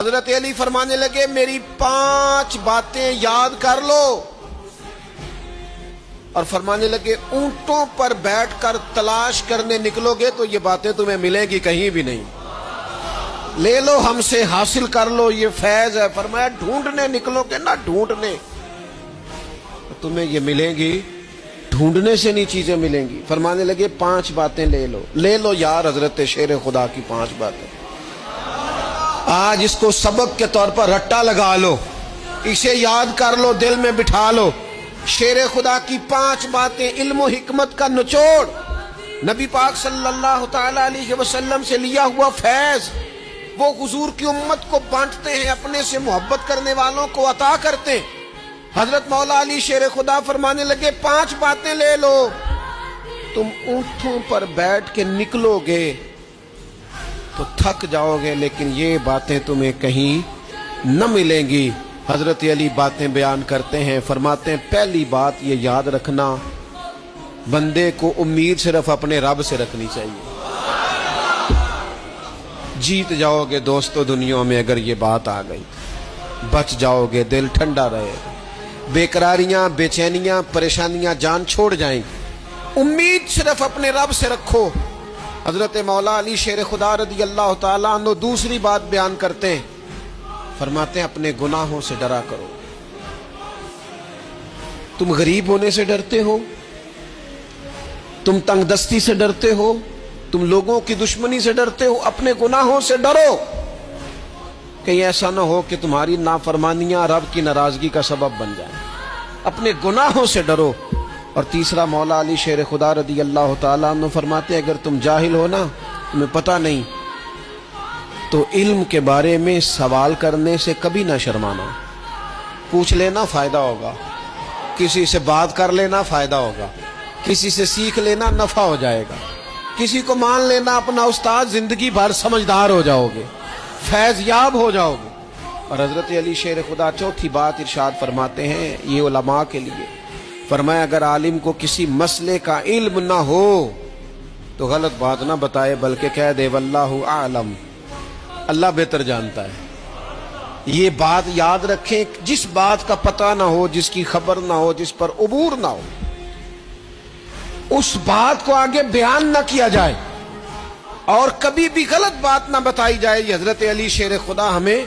حضرت علی فرمانے لگے میری 5 باتیں یاد کر لو، اور فرمانے لگے اونٹوں پر بیٹھ کر تلاش کرنے نکلو گے تو یہ باتیں تمہیں ملیں گی کہیں بھی نہیں، لے لو ہم سے حاصل کر لو، یہ فیض ہے۔ فرمایا ڈھونڈنے نکلو گے نہ ڈھونڈنے تمہیں یہ ملیں گی، ڈھونڈنے سے نہیں چیزیں ملیں گی۔ فرمانے لگے 5 باتیں لے لو یار حضرت شیر خدا کی 5 باتیں، آج اس کو سبق کے طور پر رٹا لگا لو، اسے یاد کر لو، دل میں بٹھا لو۔ شیر خدا کی 5 باتیں، علم و حکمت کا نچوڑ، نبی پاک صلی اللہ تعالی علیہ وسلم سے لیا ہوا فیض، وہ حضور کی امت کو بانٹتے ہیں، اپنے سے محبت کرنے والوں کو عطا کرتے ہیں۔ حضرت مولا علی شیر خدا فرمانے لگے 5 باتیں لے لو، تم اونٹوں پر بیٹھ کے نکلو گے تو تھک جاؤ گے لیکن یہ باتیں تمہیں کہیں نہ ملیں گی۔ حضرت علی باتیں بیان کرتے ہیں، فرماتے ہیں پہلی بات یہ یاد رکھنا، بندے کو امید صرف اپنے رب سے رکھنی چاہیے، جیت جاؤ گے دوستو دنیا میں اگر یہ بات آ گئی، بچ جاؤ گے، دل ٹھنڈا رہے گا، بے قراریاں، بے چینیاں، پریشانیاں جان چھوڑ جائیں گی، امید صرف اپنے رب سے رکھو۔ حضرت مولا علی شیر خدا رضی اللہ تعالیٰ عنہ دوسری بات بیان کرتے ہیں، فرماتے ہیں اپنے گناہوں سے ڈرا کرو۔ تم غریب ہونے سے ڈرتے ہو، تم تنگ دستی سے ڈرتے ہو، تم لوگوں کی دشمنی سے ڈرتے ہو، اپنے گناہوں سے ڈرو، کہیں ایسا نہ ہو کہ تمہاری نافرمانیاں رب کی ناراضگی کا سبب بن جائیں، اپنے گناہوں سے ڈرو۔ اور تیسرا مولا علی شیر خدا رضی اللہ تعالیٰ عنہ فرماتے ہیں اگر تم جاہل ہو نا، تمہیں پتہ نہیں، تو علم کے بارے میں سوال کرنے سے کبھی نہ شرمانا، پوچھ لینا فائدہ ہوگا، کسی سے بات کر لینا فائدہ ہوگا، کسی سے سیکھ لینا نفع ہو جائے گا، کسی کو مان لینا اپنا استاد، زندگی بھر سمجھدار ہو جاؤ گے، فیض یاب ہو جاؤ گے۔ اور حضرت علی شیر خدا چوتھی بات ارشاد فرماتے ہیں یہ علماء کے لیے، فرمایا اگر عالم کو کسی مسئلے کا علم نہ ہو تو غلط بات نہ بتائے بلکہ کہہ دے واللہ اعلم، اللہ بہتر جانتا ہے۔ یہ بات یاد رکھیں، جس بات کا پتہ نہ ہو، جس کی خبر نہ ہو، جس پر عبور نہ ہو، اس بات کو آگے بیان نہ کیا جائے اور کبھی بھی غلط بات نہ بتائی جائے۔ یہ حضرت علی شیر خدا ہمیں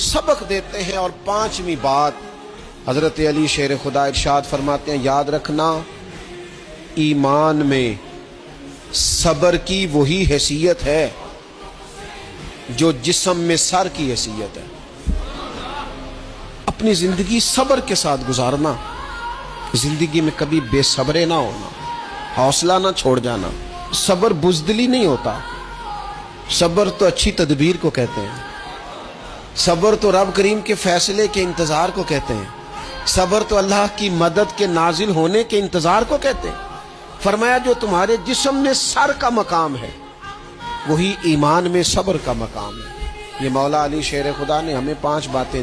سبق دیتے ہیں۔ اور 5ویں بات حضرت علی شیر خدا ارشاد فرماتے ہیں یاد رکھنا، ایمان میں صبر کی وہی حیثیت ہے جو جسم میں سر کی حیثیت ہے۔ اپنی زندگی صبر کے ساتھ گزارنا، زندگی میں کبھی بے صبرے نہ ہونا، حوصلہ نہ چھوڑ جانا۔ صبر بزدلی نہیں ہوتا، صبر تو اچھی تدبیر کو کہتے ہیں، صبر تو رب کریم کے فیصلے کے انتظار کو کہتے ہیں، صبر تو اللہ کی مدد کے نازل ہونے کے انتظار کو کہتے ہیں۔ فرمایا جو تمہارے جسم میں سر کا مقام ہے وہی ایمان میں صبر کا مقام ہے۔ یہ مولا علی شیر خدا نے ہمیں 5 باتیں